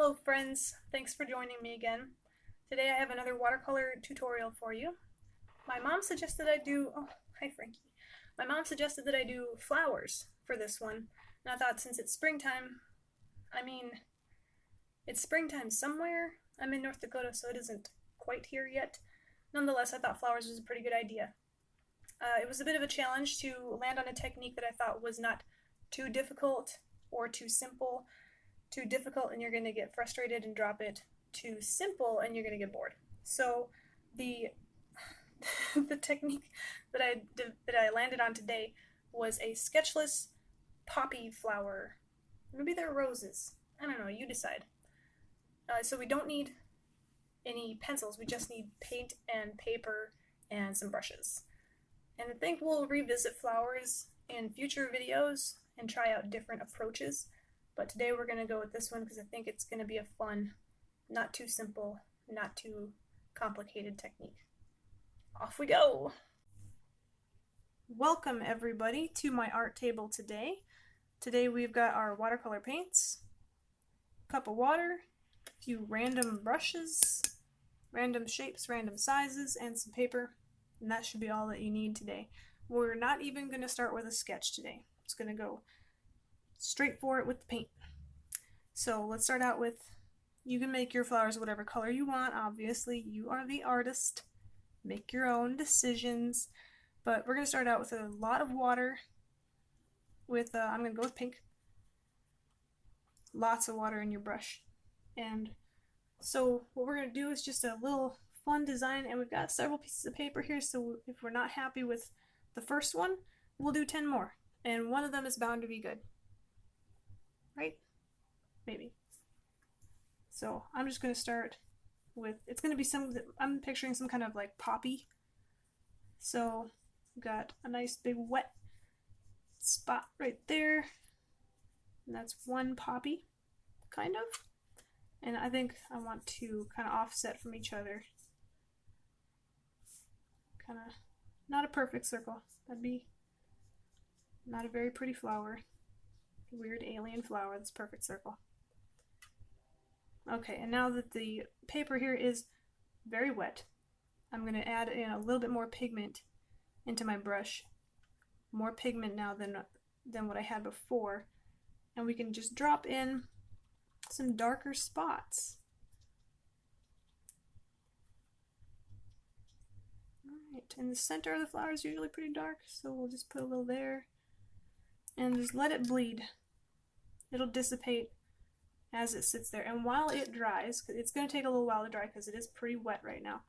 Hello friends, thanks for joining me again. Today I have another watercolor tutorial for you. My mom suggested I do, oh, hi Frankie. My mom suggested that I do flowers for this one, and I thought since it's springtime, it's springtime somewhere. I'm in North Dakota, so it isn't quite here yet. Nonetheless, I thought flowers was a pretty good idea. It was a bit of a challenge to land on a technique that I thought was not too difficult or too simple. Too difficult and you're going to get frustrated and drop it. Too simple and you're going to get bored. So the the technique that I landed on today was a sketchless poppy flower. Maybe they're roses. I don't know. You decide. So we don't need any pencils. We just need paint and paper and some brushes. And I think we'll revisit flowers in future videos and try out different approaches. But today we're going to go with this one because I think it's going to be a fun, not too simple, not too complicated technique. Off we go! Welcome everybody to my art table today. Today we've got our watercolor paints, a cup of water, a few random brushes, random shapes, random sizes, and some paper. And that should be all that you need today. We're not even going to start with a sketch today. It's going to go straight for it with the paint. So let's start out with, you can make your flowers whatever color you want, obviously. You are the artist. Make your own decisions. But we're going to start out with a lot of water. I'm going to go with pink. Lots of water in your brush. And so what we're going to do is just a little fun design, and we've got several pieces of paper here, so if we're not happy with the first one, we'll do 10 more. And one of them is bound to be good. Right? Maybe. So I'm just going to start with, it's going to be I'm picturing some kind of like poppy. So we've got a nice big wet spot right there. And that's one poppy, kind of. And I think I want to kind of offset from each other. Kind of, not a perfect circle. That'd be not a very pretty flower. Weird alien flower, that's perfect circle. Okay, and now that the paper here is very wet, I'm going to add in a little bit more pigment into my brush. More pigment now than what I had before. And we can just drop in some darker spots. Alright, and the center of the flower is usually pretty dark, so we'll just put a little there. And just let it bleed. It'll dissipate as it sits there. And while it dries, it's going to take a little while to dry because it is pretty wet right now,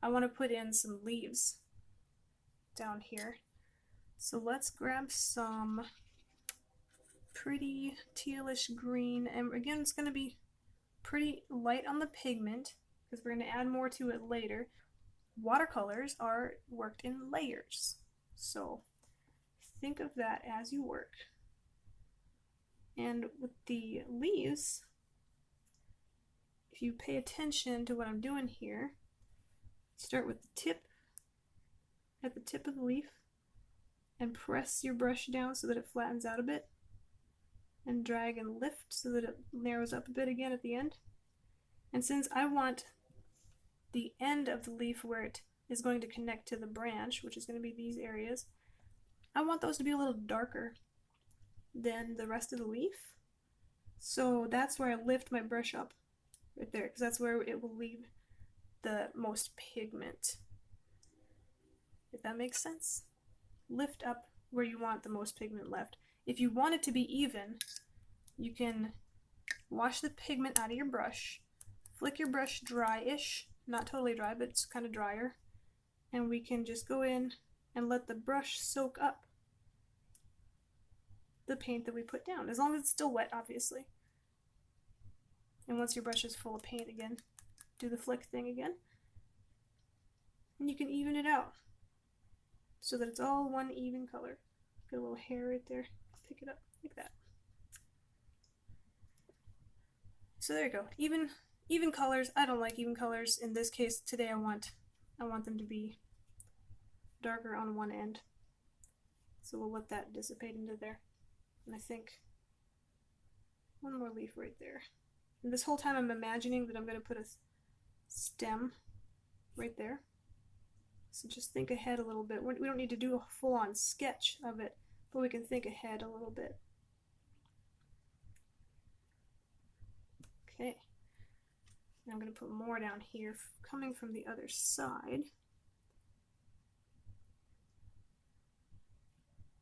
I want to put in some leaves down here. So let's grab some pretty tealish green. And again, it's going to be pretty light on the pigment because we're going to add more to it later. Watercolors are worked in layers. So think of that as you work. And with the leaves, if you pay attention to what I'm doing here, start with the tip, at the tip of the leaf, and press your brush down so that it flattens out a bit, and drag and lift so that it narrows up a bit again at the end. And since I want the end of the leaf where it is going to connect to the branch, which is going to be these areas, I want those to be a little darker than the rest of the leaf. So that's where I lift my brush up right there, because that's where it will leave the most pigment. If that makes sense. Lift up where you want the most pigment left. If you want it to be even, you can wash the pigment out of your brush, flick your brush dry-ish, not totally dry, but it's kind of drier, and we can just go in and let the brush soak up the paint that we put down, as long as it's still wet, obviously. And once your brush is full of paint again, do the flick thing again, and you can even it out so that it's all one even color. Get a little hair right there, pick it up like that. So there you go, even colors. I don't like even colors. In this case today I want them to be darker on one end. So we'll let that dissipate into there. And I think one more leaf right there. And this whole time I'm imagining that I'm going to put a stem right there. So just think ahead a little bit. We don't need to do a full-on sketch of it, but we can think ahead a little bit. Okay. Now I'm going to put more down here coming from the other side.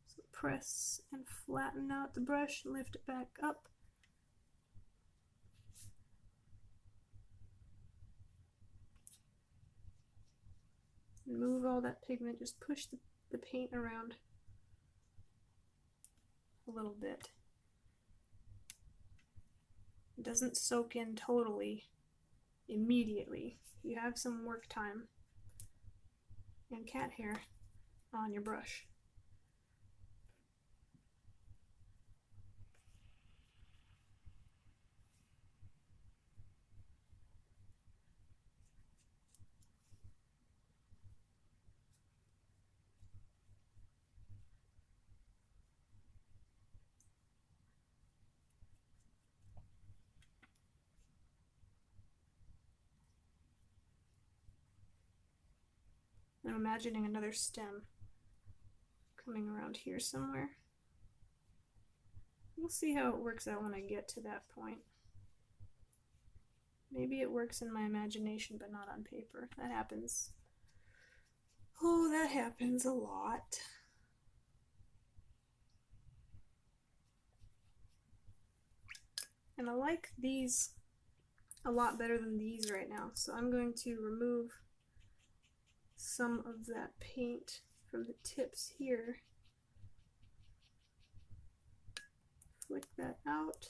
So press and flatten out the brush, lift it back up. And move all that pigment, just push the paint around a little bit. It doesn't soak in totally immediately. You have some work time and cat hair on your brush. I'm imagining another stem coming around here somewhere. We'll see how it works out when I get to that point. Maybe it works in my imagination but not on paper. That happens. Oh, that happens a lot. And I like these a lot better than these right now. So I'm going to remove some of that paint from the tips here. Flick that out.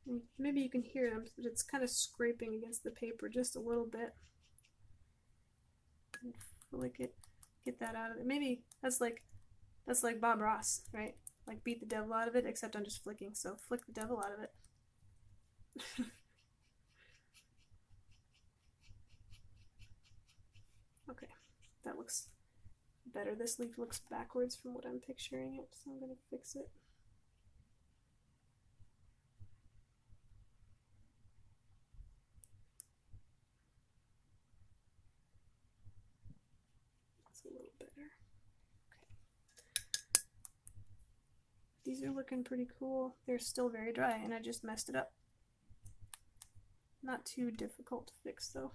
And maybe you can hear them, but it's kind of scraping against the paper just a little bit. And flick it, get that out of it. Maybe that's like Bob Ross, right? Like beat the devil out of it, except I'm just flicking, so flick the devil out of it. Okay, that looks better. This leaf looks backwards from what I'm picturing it, so I'm going to fix it. That's a little better. Okay. These are looking pretty cool. They're still very dry, and I just messed it up. Not too difficult to fix, though.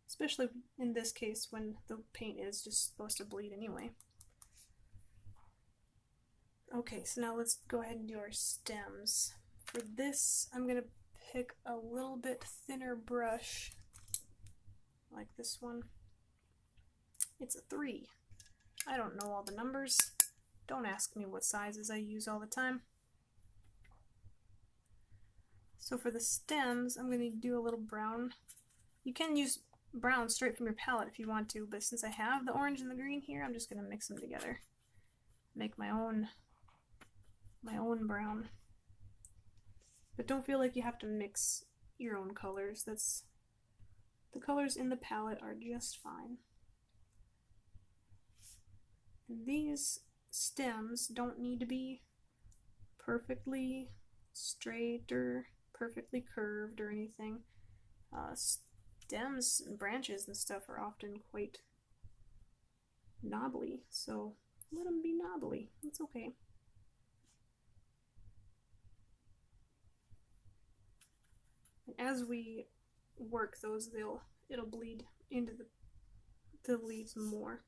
Especially in this case when the paint is just supposed to bleed anyway. Okay, so now let's go ahead and do our stems. For this, I'm going to pick a little bit thinner brush, like this one. It's a 3. I don't know all the numbers. Don't ask me what sizes I use all the time. So for the stems, I'm going to do a little brown. You can use brown straight from your palette if you want to, but since I have the orange and the green here, I'm just going to mix them together. Make my own brown. But don't feel like you have to mix your own colors. The colors in the palette are just fine. And these stems don't need to be perfectly straight or perfectly curved or anything. Stems and branches and stuff are often quite knobbly, so let them be knobbly. It's okay. And as we work those, it'll bleed into the leaves more.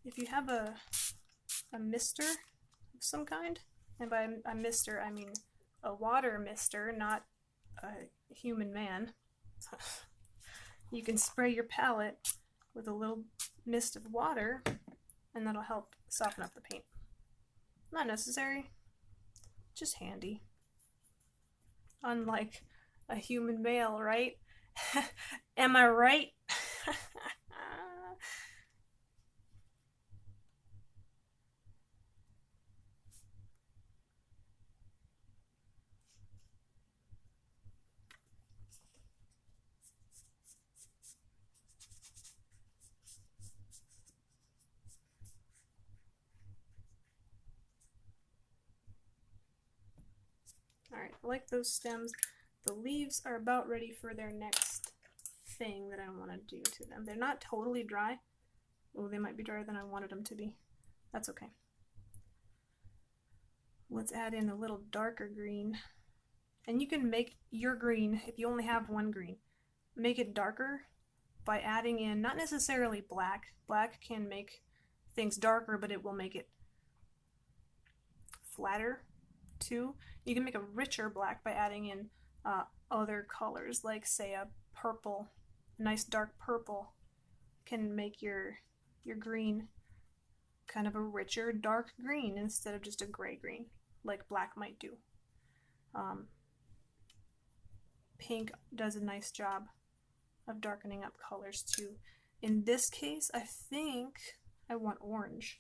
If you have a mister of some kind, and by a mister I mean a water mister, not a human man. you can spray your palette with a little mist of water, and that'll help soften up the paint. Not necessary, just handy. Unlike a human male, right? Am I right? Alright, I like those stems. The leaves are about ready for their next thing that I want to do to them. They're not totally dry. Oh, they might be drier than I wanted them to be. That's okay. Let's add in a little darker green. And you can make your green, if you only have one green, make it darker by adding in, not necessarily black. Black can make things darker, but it will make it flatter too. You can make a richer black by adding in other colors, like say a purple, a nice dark purple can make your green kind of a richer dark green instead of just a gray green like black might do. Pink does a nice job of darkening up colors too. In this case, I think I want orange.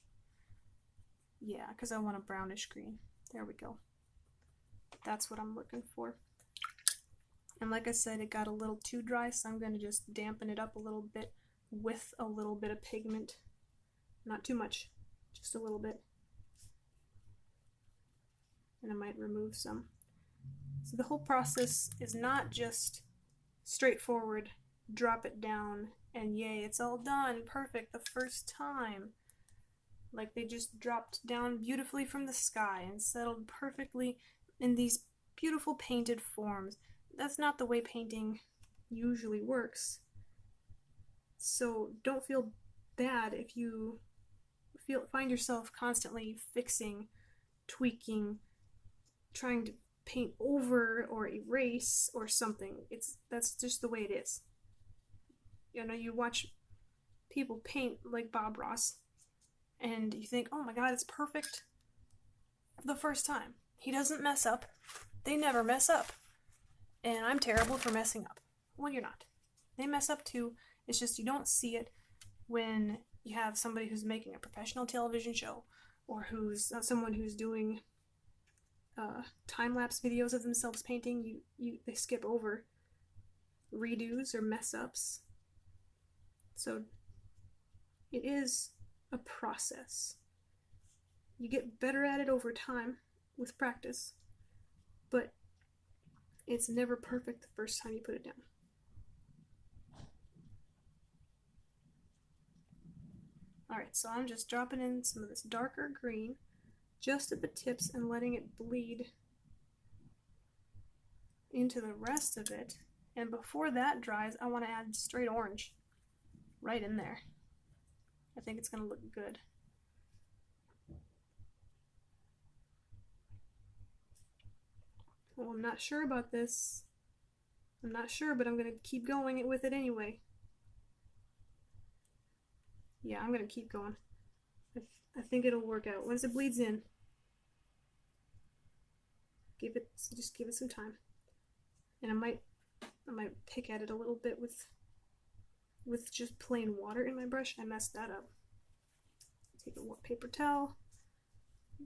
Yeah, because I want a brownish green. There we go. That's what I'm looking for. And like I said, it got a little too dry, so I'm going to just dampen it up a little bit with a little bit of pigment. Not too much, just a little bit. And I might remove some. So the whole process is not just straightforward, drop it down, and yay, it's all done, perfect the first time. Like they just dropped down beautifully from the sky and settled perfectly in these beautiful painted forms. That's not the way painting usually works. So don't feel bad if you find yourself constantly fixing, tweaking, trying to paint over or erase or something. That's just the way it is. You know, you watch people paint like Bob Ross and you think, oh my god, it's perfect the first time. He doesn't mess up. They never mess up. And I'm terrible for messing up. Well, you're not. They mess up too. It's just you don't see it when you have somebody who's making a professional television show or who's someone who's doing time-lapse videos of themselves painting. They skip over redos or mess-ups. So it is a process. You get better at it over time with practice, but it's never perfect the first time you put it down. Alright, so I'm just dropping in some of this darker green just at the tips and letting it bleed into the rest of it. And before that dries, I want to add straight orange right in there. I think it's going to look good. Well, I'm not sure about this. I'm not sure, but I'm going to keep going with it anyway. Yeah, I'm going to keep going. I think it'll work out. Once it bleeds in, just give it some time. And I might pick at it a little bit with just plain water in my brush. I messed that up. Take a paper towel,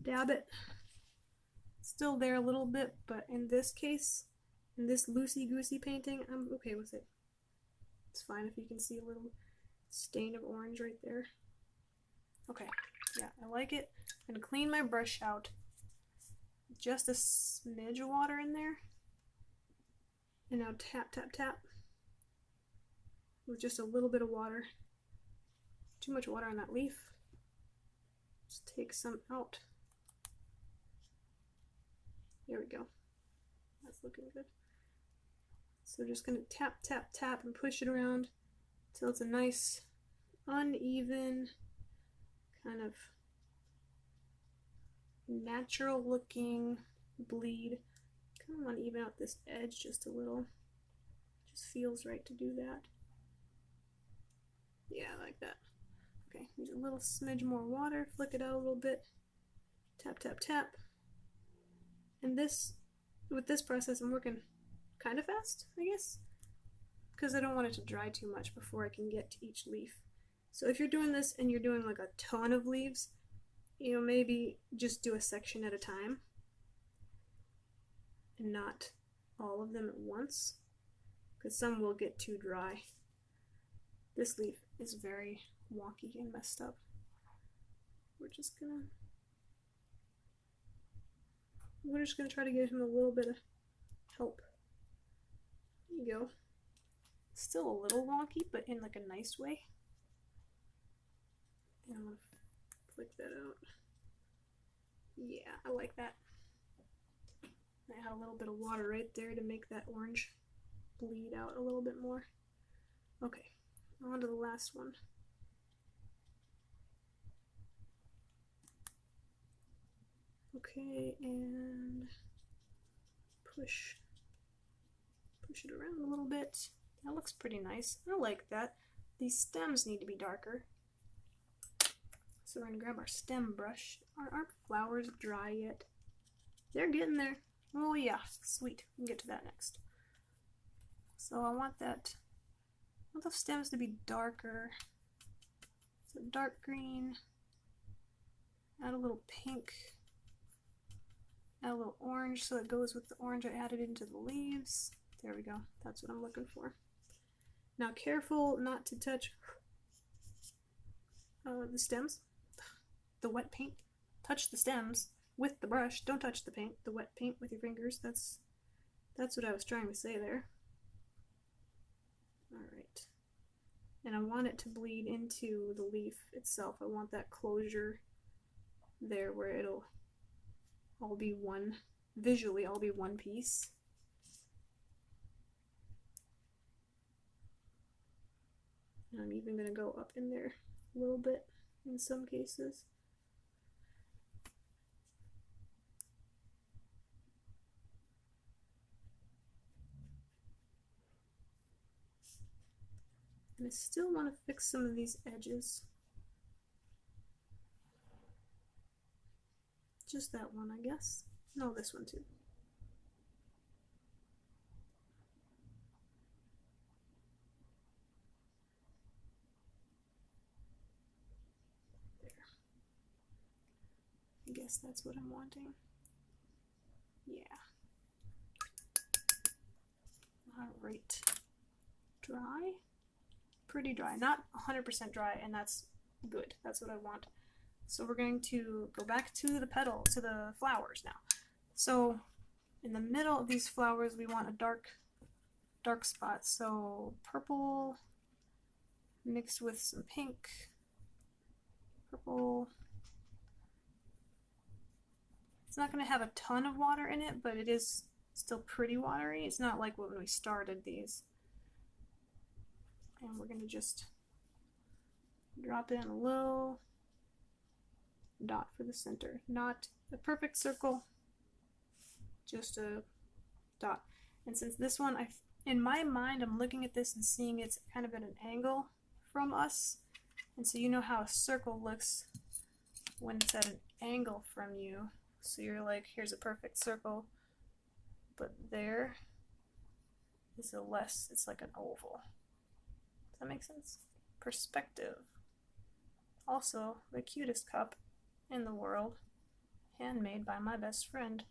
dab it. Still there a little bit, but in this case, in this loosey-goosey painting, I'm okay with it. It's fine if you can see a little stain of orange right there. Okay, yeah, I like it. I'm gonna clean my brush out. Just a smidge of water in there. And now tap, tap, tap. With just a little bit of water. Too much water on that leaf. Just take some out. There we go. That's looking good. So just gonna tap, tap, tap and push it around till it's a nice, uneven, kind of natural looking bleed. Kind of want to even out this edge just a little. Just feels right to do that. Yeah, like that. Okay, need a little smidge more water, flick it out a little bit, tap, tap, tap. And with this process, I'm working kind of fast, I guess, because I don't want it to dry too much before I can get to each leaf. So if you're doing this and you're doing like a ton of leaves, you know, maybe just do a section at a time and not all of them at once, because some will get too dry. This leaf is very wonky and messed up. We're just gonna try to give him a little bit of help. There you go. Still a little wonky, but in like a nice way. And I'm gonna flick that out. Yeah, I like that. I had a little bit of water right there to make that orange bleed out a little bit more. Okay, on to the last one. Okay, and push it around a little bit. That looks pretty nice. I like that. These stems need to be darker. So we're gonna grab our stem brush. Aren't flowers dry yet? They're getting there. Oh yeah, sweet. We can get to that next. So I want the stems to be darker. So dark green. Add a little pink. Add a little orange so it goes with the orange I added into the leaves. There we go. That's what I'm looking for. Now careful not to touch the stems. The wet paint. Touch the stems with the brush. Don't touch the paint, the wet paint with your fingers. That's what I was trying to say there. Alright. And I want it to bleed into the leaf itself. I want that closure there where it'll all be one, visually all be one piece. And I'm even going to go up in there a little bit in some cases. And I still want to fix some of these edges. Just that one, I guess. No, this one too. There. I guess that's what I'm wanting. Yeah. Alright. Dry? Pretty dry. Not 100% dry, and that's good. That's what I want. So we're going to go back to the petal, to the flowers now. So in the middle of these flowers, we want a dark spot. So purple mixed with some pink. Purple. It's not going to have a ton of water in it, but it is still pretty watery. It's not like when we started these. And we're going to just drop in a little dot for the center. Not a perfect circle, just a dot. And since this one, in my mind, I'm looking at this and seeing it's kind of at an angle from us. And so you know how a circle looks when it's at an angle from you. So you're like, here's a perfect circle, but there is it's like an oval. Does that make sense? Perspective. Also, the cutest cup in the world, handmade by my best friend.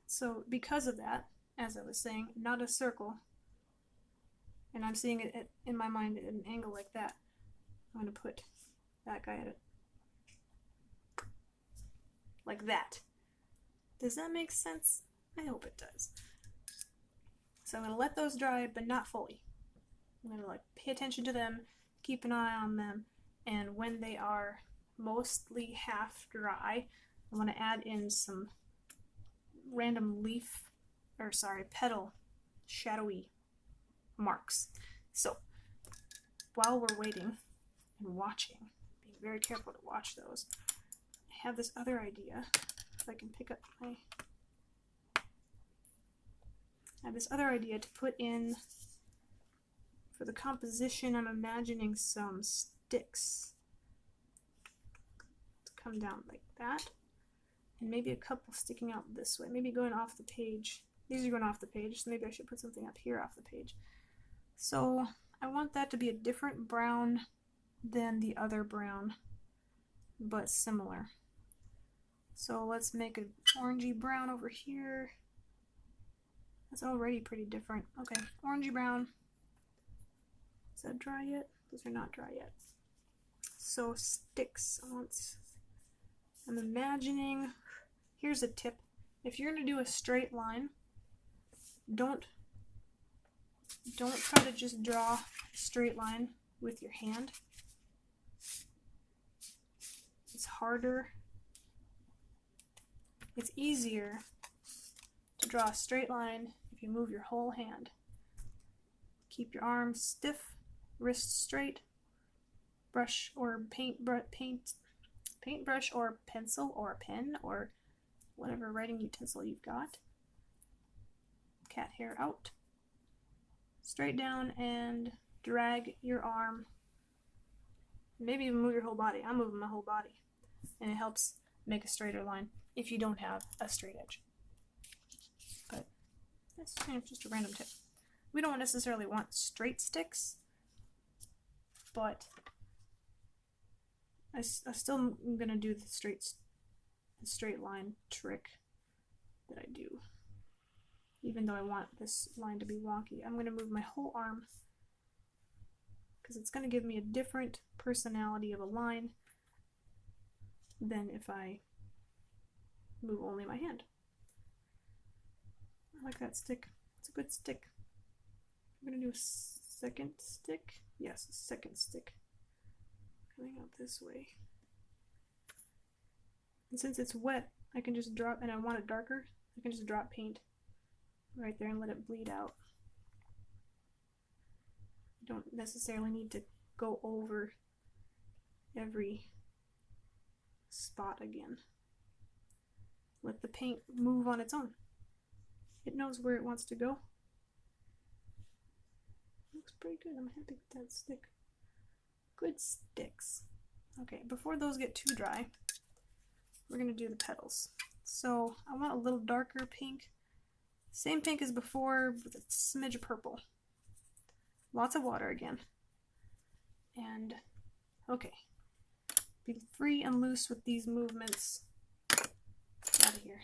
So because of that, as I was saying, not a circle, and I'm seeing it in my mind at an angle like that, I'm going to put that guy at it like that. Does that make sense? I hope it does. So I'm going to let those dry, but not fully. I'm going to pay attention to them, keep an eye on them, and when they are mostly half dry, I want to add in some random petal shadowy marks. So while we're waiting and watching, being very careful to watch those, I have this other idea. If I can pick up my I have this other idea to put in for the composition. I'm imagining some sticks to come down like that, and maybe a couple sticking out this way, maybe going off the page. These are going off the page, so maybe I should put something up here off the page. So I want that to be a different brown than the other brown, but similar. So let's make an orangey brown over here. That's already pretty different. Okay, orangey brown. Is that dry yet? Those are not dry yet. So sticks. I'm imagining, here's a tip. If you're going to do a straight line, don't try to just draw a straight line with your hand. It's harder. It's easier to draw a straight line if you move your whole hand. Keep your arms stiff, wrists straight, brush or paintbrush or pencil or pen or whatever writing utensil you've got. Cat hair out, straight down, and drag your arm. Maybe even move your whole body. I'm moving my whole body, and it helps make a straighter line if you don't have a straight edge. But that's just a random tip. We don't necessarily want straight sticks, but I still am gonna do the straight line trick that I do. Even though I want this line to be wonky, I'm gonna move my whole arm because it's gonna give me a different personality of a line than if I move only my hand. I like that stick. It's a good stick. I'm gonna do a second stick. Yes, a second stick. Coming out this way. And since it's wet, I can just drop, and I want it darker, I can just drop paint right there and let it bleed out. You don't necessarily need to go over every spot again. Let the paint move on its own. It knows where it wants to go. Looks pretty good. I'm happy with that stick. Good sticks. Okay, before those get too dry, we're going to do the petals. So I want a little darker pink. Same pink as before with a smidge of purple. Lots of water again. And, okay. Be free and loose with these movements. Out of here.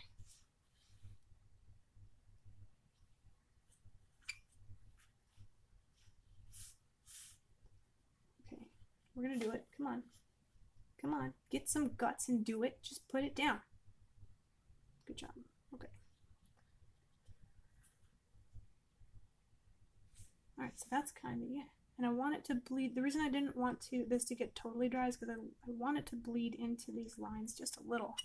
Okay, we're gonna do it. Come on. Come on. Get some guts and do it. Just put it down. Good job. Okay. Alright, so that's kind of, yeah. And I want it to bleed. The reason I didn't want this to get totally dry is because I want it to bleed into these lines just a little.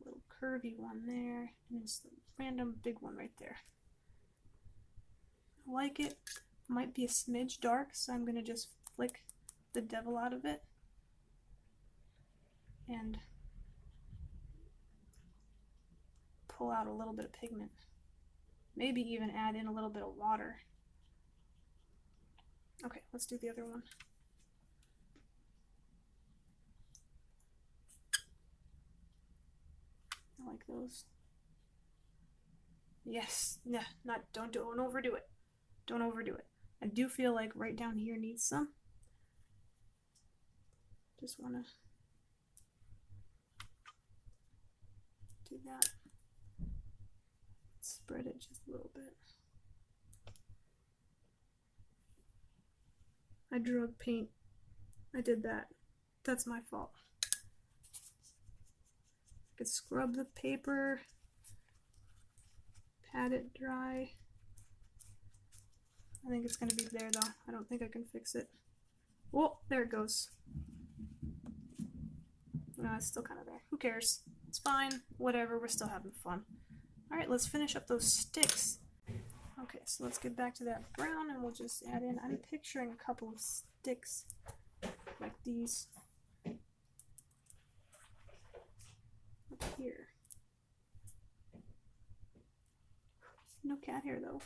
Little curvy one there, and just a random big one right there. I like it. Might be a smidge dark, so I'm going to just flick the devil out of it. And pull out a little bit of pigment. Maybe even add in a little bit of water. Okay, let's do the other one. I like those. Yes, yeah, don't overdo it. Don't overdo it. I do feel like right down here needs some. Just wanna do that. Spread it just a little bit. I drew up paint. I did that. That's my fault. I could scrub the paper, pat it dry. I think it's going to be there though. I don't think I can fix it. Oh, there it goes. No, it's still kind of there. Who cares? It's fine. Whatever. We're still having fun. Alright, let's finish up those sticks. Okay, so let's get back to that brown and we'll just add in, I'm picturing a couple of sticks like these up here. No cat hair though.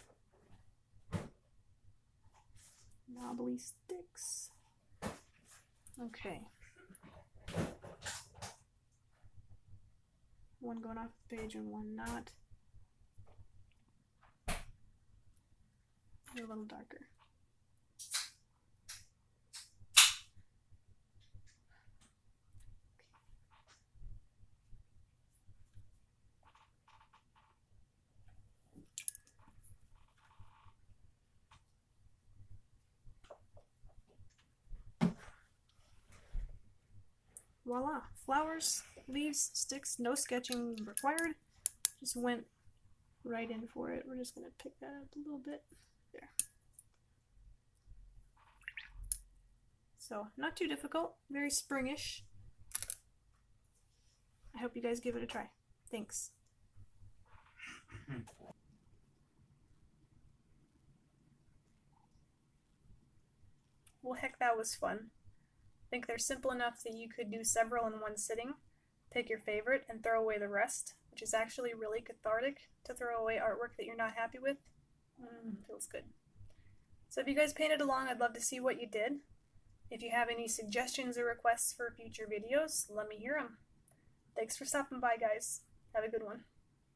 Knobbly sticks. Okay. One going off the page and one not. A little darker. Voila! Flowers, leaves, sticks, no sketching required. Just went right in for it. We're just going to pick that up a little bit. There. So, not too difficult, very springish. I hope you guys give it a try. Thanks. Well, heck, that was fun. I think they're simple enough that you could do several in one sitting, pick your favorite, and throw away the rest, which is actually really cathartic to throw away artwork that you're not happy with. Feels good. So if you guys painted along, I'd love to see what you did. If you have any suggestions or requests for future videos, let me hear them. Thanks for stopping by, guys. Have a good one.